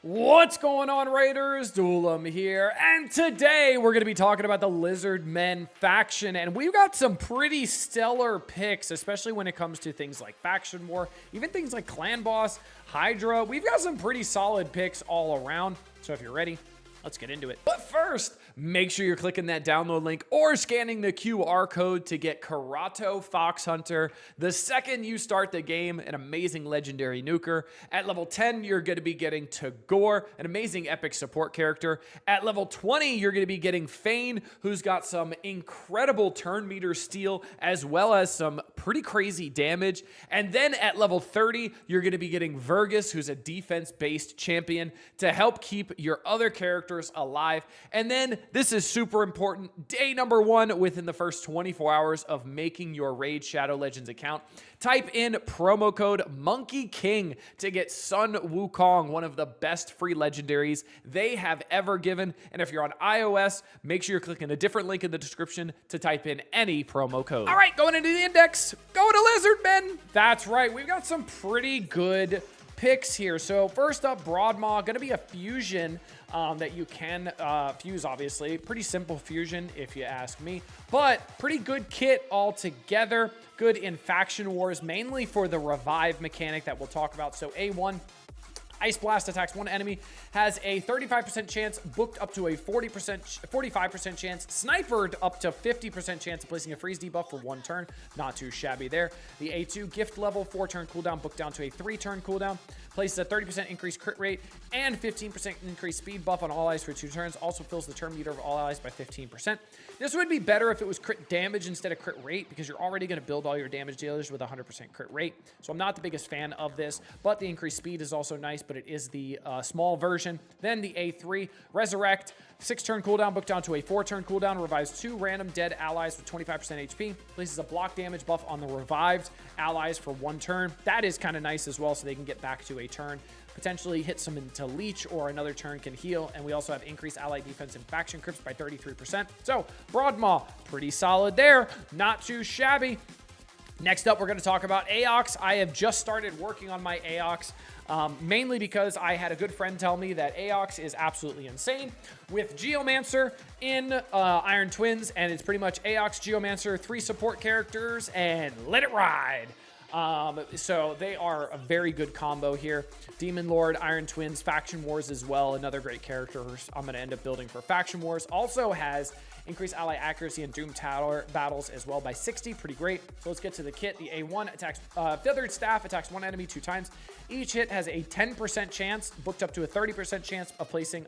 What's going on, Raiders? Duelam here, and today we're going to be talking about the Lizard Men faction, and we've got some pretty stellar picks, especially when it comes to things like Faction War, even things like Clan Boss, Hydra. We've got some pretty solid picks all around, so if you're ready, let's get into it. But first, make sure you're clicking that download link or scanning the QR code to get Karato Fox Hunter. The second you start the game, an amazing legendary nuker. At level 10, you're going to be getting Tagore, an amazing epic support character. At level 20, you're going to be getting Fane, who's got some incredible turn meter steal, as well as some pretty crazy damage. And then at level 30, you're going to be getting Vergus, who's a defense-based champion, to help keep your other characters alive. And then this is super important. Day number 1 within the first 24 hours of making your Raid Shadow Legends account. Type in promo code Monkey King to get Sun Wukong, one of the best free legendaries they have ever given. And if you're on iOS, make sure you're clicking a different link in the description to type in any promo code. All right, going into the index, going to Lizard Men. That's right, we've got some pretty good picks here. So first up, Broadmaw, going to be a fusion that you can fuse, obviously. Pretty simple fusion, if you ask me. But pretty good kit altogether. Good in Faction Wars, mainly for the revive mechanic that we'll talk about. So A1, Ice Blast attacks one enemy, has a 35% chance, booked up to a 45% chance, snipered up to 50% chance of placing a freeze debuff for 1 turn. Not too shabby there. The A2, gift level, 4-turn cooldown, booked down to a 3-turn cooldown, places a 30% increased crit rate and 15% increased speed buff on all allies for 2 turns. Also fills the turn meter of all allies by 15%. This would be better if it was crit damage instead of crit rate, because you're already going to build all your damage dealers with 100% crit rate. So I'm not the biggest fan of this, but the increased speed is also nice, but it is the small version. Then the A3, Resurrect, 6-turn cooldown, booked down to a 4-turn cooldown, revives 2 random dead allies with 25% HP, places a block damage buff on the revived allies for 1 turn. That is kind of nice as well, so they can get back to a turn. Potentially hit some into Leech, or another turn can heal. And we also have increased ally defense and faction crypts by 33%. So Broadmaw, pretty solid there. Not too shabby. Next up, we're going to talk about AOX. I have just started working on my AOX, mainly because I had a good friend tell me that AOX is absolutely insane with Geomancer in Iron Twins, and it's pretty much AOX, Geomancer, 3 support characters, and let it ride. So they are a very good combo here. Demon Lord, Iron Twins, Faction Wars as well. Another great character I'm going to end up building for Faction Wars. Also has increased ally accuracy in Doom Tower battles as well by 60. Pretty great. So let's get to the kit. The A1 attacks, Feathered Staff attacks 1 enemy 2 times. Each hit has a 10% chance, booked up to a 30% chance of placing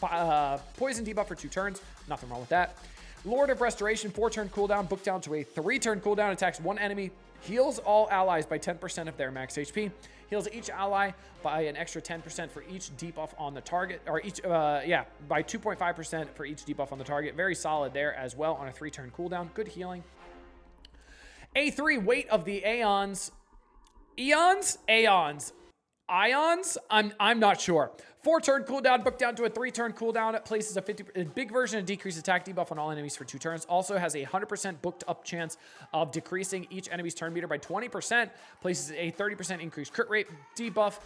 a poison debuff for 2 turns. Nothing wrong with that. Lord of Restoration, 4-turn cooldown, booked down to a 3-turn cooldown, attacks 1 enemy, heals all allies by 10% of their max HP, heals each ally by an extra 10% for each debuff on the target, or each, by 2.5% for each debuff on the target. Very solid there as well on a 3-turn cooldown. Good healing. A3, Weight of the Aeons. Eons? Aeons. Ions? I'm not sure. 4-turn cooldown, booked down to a 3-turn cooldown. It places a big version of decreased attack debuff on all enemies for 2 turns. Also has a 100% booked up chance of decreasing each enemy's turn meter by 20%. Places a 30% increased crit rate debuff.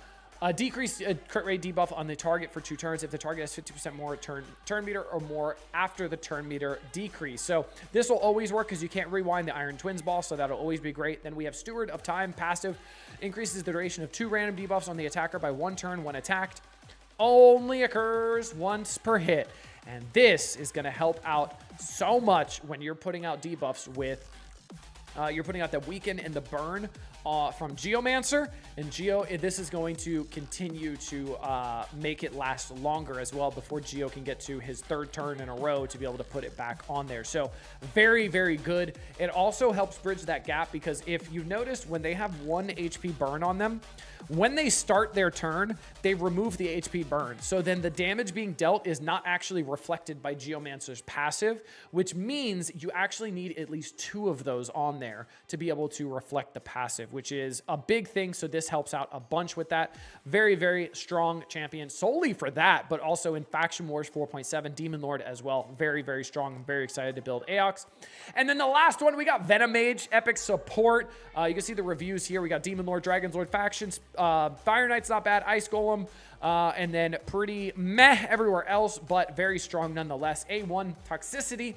Decreased crit rate debuff on the target for 2 turns if the target has 50% more turn meter or more after the turn meter decrease. So this will always work because you can't rewind the Iron Twins ball, so that'll always be great. Then we have Steward of Time, passive, increases the duration of 2 random debuffs on the attacker by 1 turn when attacked. Only occurs once per hit. And this is going to help out so much when you're putting out debuffs with, you're putting out the Weaken and the Burn from Geomancer. And this is going to continue to make it last longer as well before Geo can get to his 3rd turn in a row to be able to put it back on there. So very, very good. It also helps bridge that gap, because if you've noticed, when they have 1 HP burn on them, when they start their turn, they remove the HP burn. So then the damage being dealt is not actually reflected by Geomancer's passive, which means you actually need at least 2 of those on there to be able to reflect the passive, which is a big thing. So this helps out a bunch with that. Very, very strong champion solely for that, but also in Faction Wars 4.7, Demon Lord as well. Very, very strong. I'm very excited to build Aox. And then the last one, we got Venom Mage, epic support. You can see the reviews here. We got Demon Lord, Dragon's Lord factions. Fire Knight's not bad. Ice Golem. And then pretty meh everywhere else, but very strong nonetheless. A1 toxicity.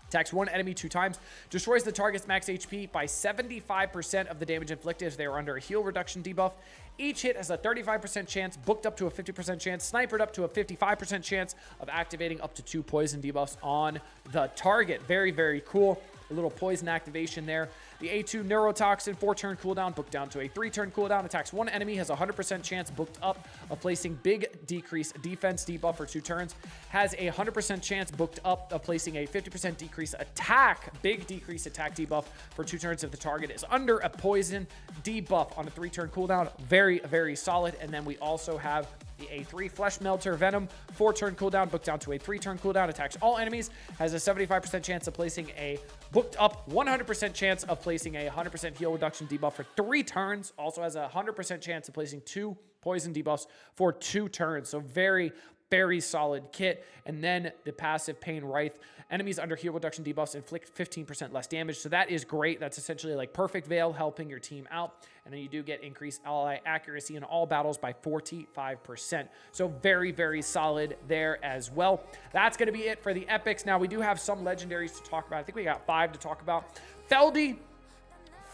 Attacks one enemy 2 times. Destroys the target's max HP by 75% of the damage inflicted if they are under a heal reduction debuff. Each hit has a 35% chance, booked up to a 50% chance, snipered up to a 55% chance of activating up to 2 poison debuffs on the target. Very, very cool. A little poison activation there. The A2 Neurotoxin, 4-turn cooldown, booked down to a 3-turn cooldown. Attacks one enemy, has a 100% chance, booked up, of placing big decrease defense debuff for 2 turns. Has a 100% chance, booked up, of placing a 50% decrease attack, big decrease attack debuff for 2 turns if the target is under a poison debuff on a 3-turn cooldown. Very, very solid. And then we also have the A3 Flesh Melter Venom, 4-turn cooldown, booked down to a 3-turn cooldown, attacks all enemies, has a 75% chance of placing a booked up 100% chance of placing a 100% heal reduction debuff for 3 turns, also has a 100% chance of placing 2 poison debuffs for 2 turns. So very, very solid kit. And then the passive Pain Wraith. Enemies under heal reduction debuffs inflict 15% less damage. So that is great. That's essentially like Perfect Veil, helping your team out. And then you do get increased ally accuracy in all battles by 45%. So very, very solid there as well. That's going to be it for the epics. Now we do have some legendaries to talk about. I think we got 5 to talk about. Feldy,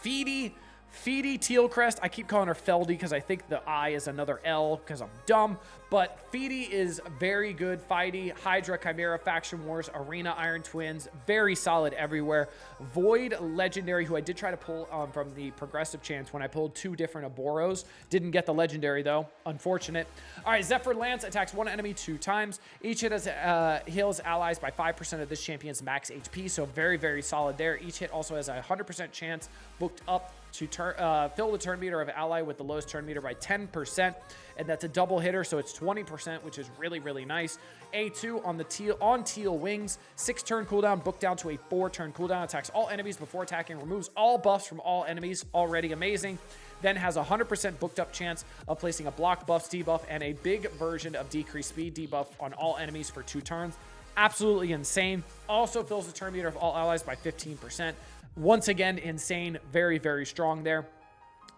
Feedy Tealcrest. I keep calling her Feldy because I think the I is another L because I'm dumb. But Feedy is very good. Fighty, Hydra, Chimera, Faction Wars, Arena, Iron Twins. Very solid everywhere. Void Legendary, who I did try to pull from the Progressive Chance when I pulled 2 different Aboros. Didn't get the Legendary though. Unfortunate. All right, Zephyr Lance attacks 1 enemy 2 times. Each hit has, heals allies by 5% of this champion's max HP. So very, very solid there. Each hit also has a 100% chance booked up to fill the turn meter of ally with the lowest turn meter by 10%, and that's a double hitter, so it's 20%, which is really, really nice. A2 on teal wings, 6-turn cooldown, booked down to a 4-turn cooldown, attacks all enemies before attacking, removes all buffs from all enemies, already amazing. Then has a 100% booked up chance of placing a block buffs debuff and a big version of decreased speed debuff on all enemies for 2 turns. Absolutely insane. Also fills the turn meter of all allies by 15%. Once again, insane. Very, very strong there.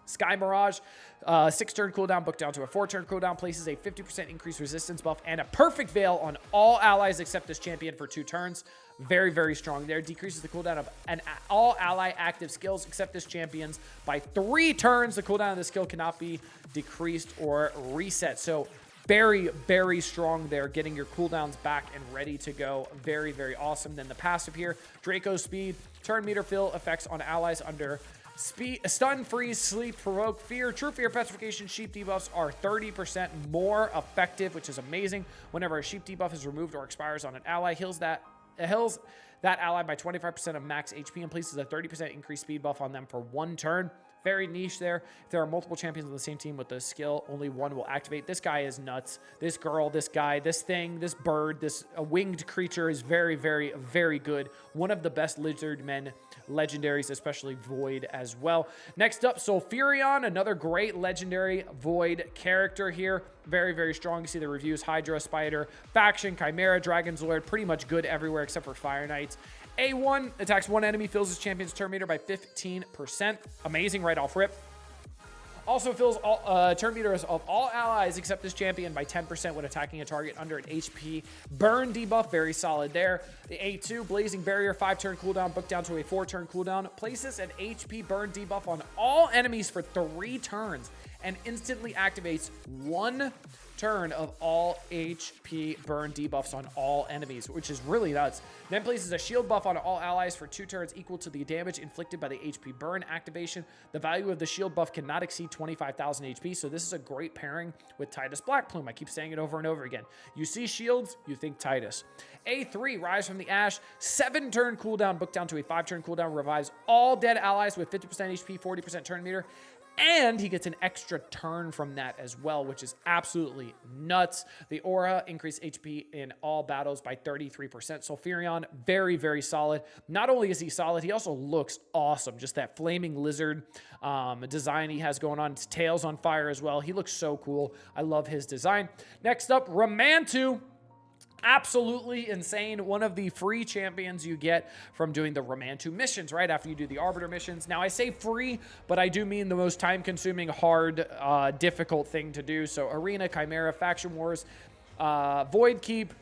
Sky Mirage, 6-turn cooldown, booked down to a 4-turn cooldown, places a 50% increased resistance buff and a perfect veil on all allies except this champion for 2 turns. Very, very strong there. Decreases the cooldown of all ally active skills except this champion's by 3 turns. The cooldown of the skill cannot be decreased or reset. So very, very strong there, getting your cooldowns back and ready to go. Very, very awesome. Then the passive here, Draco Speed, turn meter fill effects on allies under speed, stun, freeze, sleep, provoke, fear. True fear, petrification, sheep debuffs are 30% more effective, which is amazing. Whenever a sheep debuff is removed or expires on an ally, heals that ally by 25% of max HP and places a 30% increased speed buff on them for 1 turn. Very niche there. If there are multiple champions on the same team with the skill, only one will activate. This guy is nuts. This girl, this guy, this thing, this bird, this winged creature is very, very, very good. One of the best lizard men legendaries, especially Void as well. Next up, Sulfurion, another great legendary Void character here. Very, very strong. You see the reviews, Hydra, Spider, Faction, Chimera, Dragon's Lord, pretty much good everywhere except for Fire Knights. A1 attacks 1 enemy, fills his champion's turn meter by 15%. Amazing right off rip. Also fills all turn meters of all allies except this champion by 10% when attacking a target under an HP burn debuff. Very solid there. The A2 Blazing Barrier, 5-turn cooldown, booked down to a 4-turn cooldown, places an HP burn debuff on all enemies for 3 turns and instantly activates 1 turn of all HP burn debuffs on all enemies, which is really nuts. Then places a shield buff on all allies for 2 turns equal to the damage inflicted by the HP burn activation. The value of the shield buff cannot exceed 25,000 HP, so this is a great pairing with Titus Blackplume. I keep saying it over and over again. You see shields, you think Titus. A3 Rise from the Ash, 7-turn cooldown, booked down to a 5-turn cooldown, revives all dead allies with 50% HP, 40% turn meter. And he gets an extra turn from that as well, which is absolutely nuts. The aura increased HP in all battles by 33%. Sulfurion, very, very solid. Not only is he solid, he also looks awesome. Just that flaming lizard design he has going on. His tail's on fire as well. He looks so cool. I love his design. Next up, Ramantu. Absolutely insane. One of the free champions you get from doing the Ramantu missions, right after you do the Arbiter missions. Now, I say free, but I do mean the most time-consuming, hard, difficult thing to do. So, Arena, Chimera, Faction Wars, Void Keep.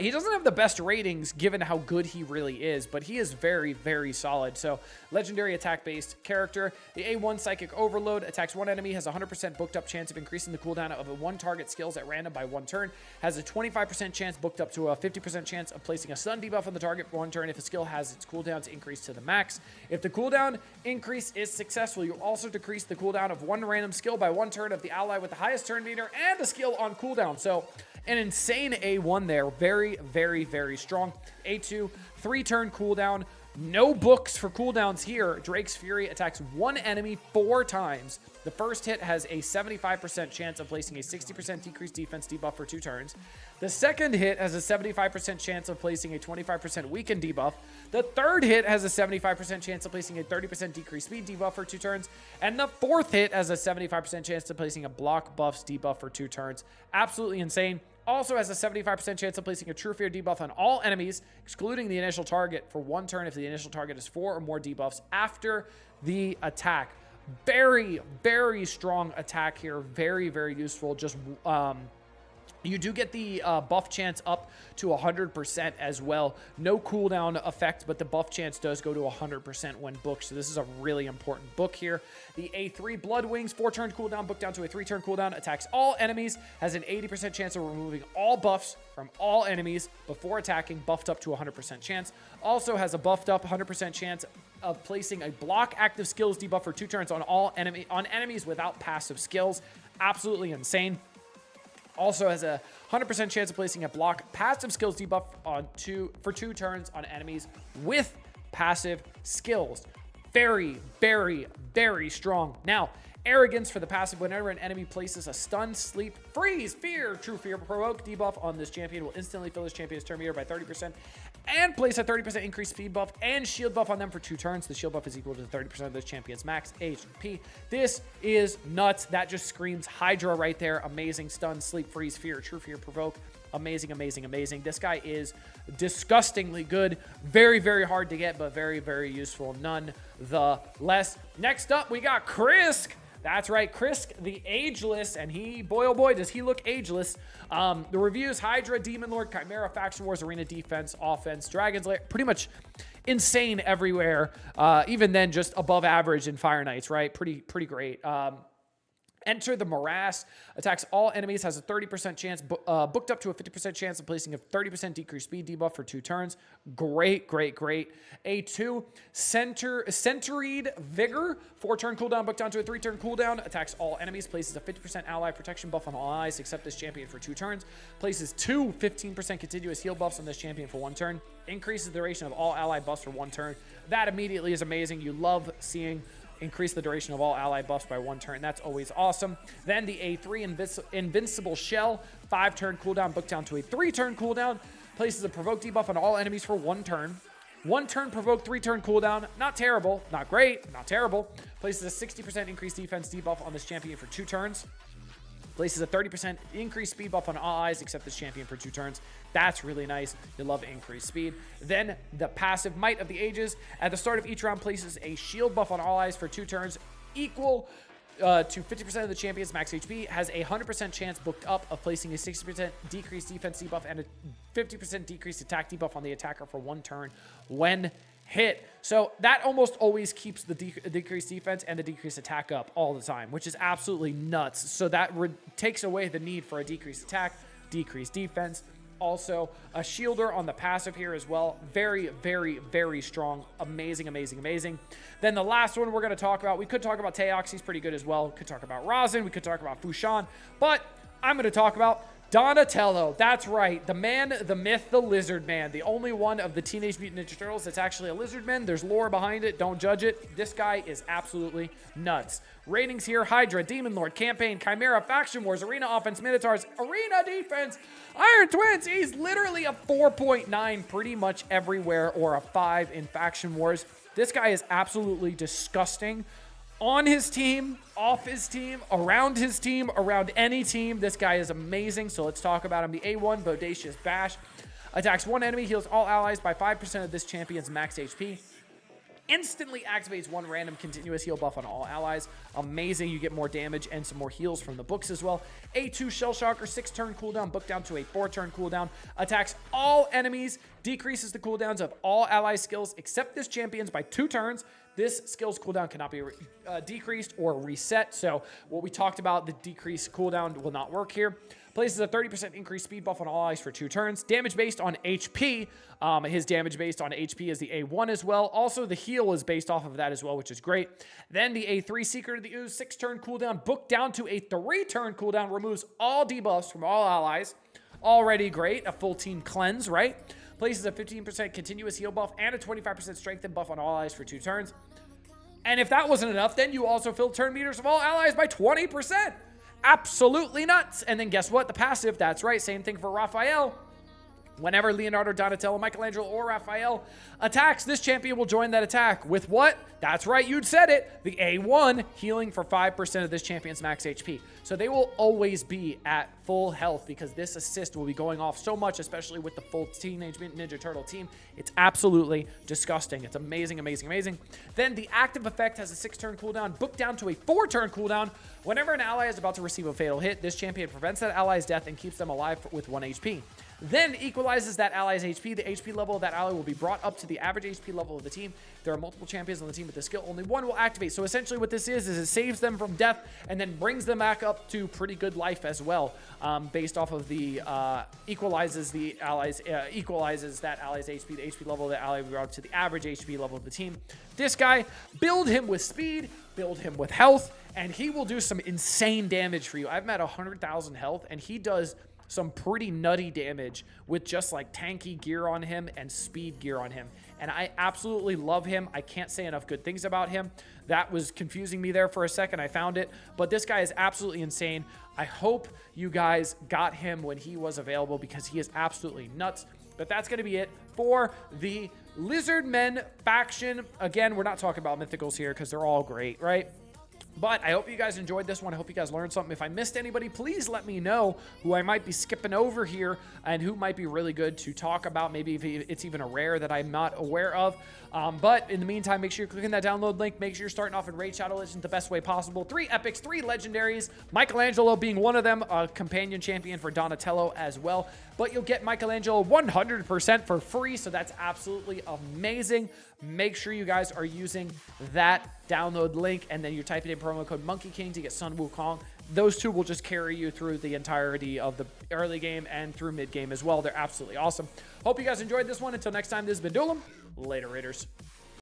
He doesn't have the best ratings given how good he really is, but he is very, very solid. So, legendary attack-based character. The A1 Psychic Overload attacks one enemy, has a 100% booked up chance of increasing the cooldown of a one target skills at random by one turn, has a 25% chance booked up to a 50% chance of placing a stun debuff on the target for one turn if a skill has its cooldowns increased to the max. If the cooldown increase is successful, you also decrease the cooldown of one random skill by one turn of the ally with the highest turn meter and a skill on cooldown. So, an insane A1 there. Very, very, very strong. A2, 3-turn cooldown. No books for cooldowns here. Drake's Fury attacks one enemy 4 times. The first hit has a 75% chance of placing a 60% decreased defense debuff for 2 turns. The second hit has a 75% chance of placing a 25% weakened debuff. The third hit has a 75% chance of placing a 30% decreased speed debuff for 2 turns. And the fourth hit has a 75% chance of placing a block buffs debuff for 2 turns. Absolutely insane. Also has a 75% chance of placing a True Fear debuff on all enemies, excluding the initial target for 1 turn if the initial target is 4 or more debuffs after the attack. Very, very strong attack here. Very, very useful. Just, you do get the buff chance up to 100% as well. No cooldown effect, but the buff chance does go to 100% when booked. So this is a really important book here. The A3 Blood Wings, 4-turn cooldown, booked down to a 3-turn cooldown, attacks all enemies, has an 80% chance of removing all buffs from all enemies before attacking, buffed up to 100% chance. Also has a buffed up 100% chance of placing a block active skills debuff for 2 turns on enemies without passive skills. Absolutely insane. Also has a 100% chance of placing a block passive skills debuff for 2 turns on enemies with passive skills. Very, very, very strong. Now, Arrogance for the passive. Whenever an enemy places a stun, sleep, freeze, fear, true fear, provoke debuff on this champion will instantly fill this champion's turn meter by 30% and place a 30% increased speed buff and shield buff on them for 2 turns. The shield buff is equal to 30% of this champion's max HP. This is nuts. That just screams Hydra right there. Amazing. Stun, sleep, freeze, fear, true fear, provoke. Amazing, amazing, amazing. This guy is disgustingly good. Very, very hard to get, but very, very useful nonetheless. Next up, we got Krisk. That's right, Krisk the Ageless, and he, boy oh boy, does he look ageless. The reviews: Hydra, Demon Lord, Chimera, Faction Wars, Arena Defense, Offense, Dragon's Lair, pretty much insane everywhere. Even then, just above average in Fire Knights, right? Pretty great. Enter the Morass, attacks all enemies, has a 30% chance, booked up to a 50% chance of placing a 30% decreased speed debuff for 2 turns. Great, great, great. A2, Centuried Vigor, 4-turn cooldown, booked down to a 3-turn cooldown, attacks all enemies, places a 50% ally protection buff on all allies except this champion for 2 turns, places 2 15% continuous heal buffs on this champion for 1 turn, increases the duration of all ally buffs for 1 turn. That immediately is amazing. You love seeing increase the duration of all ally buffs by 1 turn. That's always awesome. Then the A3 Invincible Shell, 5-turn cooldown, booked down to a 3-turn cooldown, places a provoke debuff on all enemies for 1 turn. 1 turn provoke, 3-turn cooldown. Not terrible, not great, not terrible. Places a 60% increased defense debuff on this champion for 2 turns. Places a 30% increased speed buff on all allies except this champion for 2 turns. That's really nice. You love increased speed. Then the passive Might of the Ages. At the start of each round, places a shield buff on all allies for 2 turns equal to 50% of the champion's max HP. Has a 100% chance booked up of placing a 60% decreased defense debuff and a 50% decreased attack debuff on the attacker for 1 turn when hit. So that almost always keeps the decreased defense and the decreased attack up all the time, which is absolutely nuts. So that takes away the need for a decreased attack, decreased defense. Also, a shielder on the passive here as well. Very, very, very strong. Amazing, amazing, amazing. Then the last one we're going to talk about, we could talk about Teox. He's pretty good as well. We could talk about Rosin. We could talk about Fushan. But I'm going to talk about Donatello, that's right. The man, the myth, the lizard man. The only one of the Teenage Mutant Ninja Turtles that's actually a lizard man. There's lore behind it. Don't judge it. This guy is absolutely nuts. Ratings here: Hydra, Demon Lord, Campaign, Chimera, Faction Wars, Arena Offense, Minotaurs, Arena Defense, Iron Twins. He's literally a 4.9 pretty much everywhere, or a 5 in Faction Wars. This guy is absolutely disgusting. On his team, off his team, around any team. This guy is amazing, so let's talk about him. The A1, Bodacious Bash. Attacks one enemy, heals all allies by 5% of this champion's max HP. Instantly activates one random continuous heal buff on all allies. Amazing, you get more damage and some more heals from the books as well. A2 Shell Shocker, 6-turn cooldown, book down to a 4-turn cooldown. Attacks all enemies, decreases the cooldowns of all ally skills except this champion's by 2 turns. This skill's cooldown cannot be decreased or reset. So what we talked about, the decreased cooldown will not work here. Places a 30% increased speed buff on all allies for 2 turns. Damage based on HP. His damage based on HP is the A1 as well. Also, the heal is based off of that as well, which is great. Then the A3 Seeker of the Ooze, 6-turn cooldown, book down to a 3-turn cooldown, removes all debuffs from all allies. Already great. A full team cleanse, right? Places a 15% continuous heal buff and a 25% strengthen buff on all allies for 2 turns. And if that wasn't enough, then you also fill turn meters of all allies by 20%. Absolutely nuts. And then guess what? The passive, that's right, same thing for Raphael. Whenever Leonardo, Donatello, Michelangelo, or Raphael attacks, this champion will join that attack with what? That's right, you'd said it. The A1, healing for 5% of this champion's max HP. So they will always be at full health because this assist will be going off so much, especially with the full Teenage Mutant Ninja Turtle team. It's absolutely disgusting. It's amazing, amazing, amazing. Then the active effect has a 6-turn cooldown, book down to a 4-turn cooldown. Whenever an ally is about to receive a fatal hit, this champion prevents that ally's death and keeps them alive with 1 HP. Then equalizes that ally's HP. The HP level of that ally will be brought up to the average HP level of the team. There are multiple champions on the team with this skill. Only one will activate. So essentially what this is it saves them from death and then brings them back up to pretty good life as well. Based off of the equalizes the allies, equalizes that ally's HP. The HP level of the ally will be brought up to the average HP level of the team. This guy, build him with speed, build him with health, and he will do some insane damage for you. I've met 100,000 health, and he does some pretty nutty damage with just like tanky gear on him and speed gear on him. And I absolutely love him. I can't say enough good things about him. That was confusing me there for a second. I found it. But this guy is absolutely insane. I hope you guys got him when he was available because he is absolutely nuts. But that's going to be it for the Lizard Men faction. Again, we're not talking about mythicals here because they're all great, right? But I hope you guys enjoyed this one. I hope you guys learned something. If I missed anybody, please let me know who I might be skipping over here and who might be really good to talk about. Maybe if it's even a rare that I'm not aware of. But in the meantime, make sure you're clicking that download link. Make sure you're starting off in Raid Shadow Legends the best way possible. 3 epics, 3 legendaries. Michelangelo being one of them. A companion champion for Donatello as well. But you'll get Michelangelo 100% for free. So that's absolutely amazing. Make sure you guys are using that download link and then you're typing in promo code Monkey King to get Sun Wukong. Those two will just carry you through the entirety of the early game and through mid game as well. They're absolutely awesome. Hope you guys enjoyed this one. Until next time, this has been Duelim. Later, Raiders.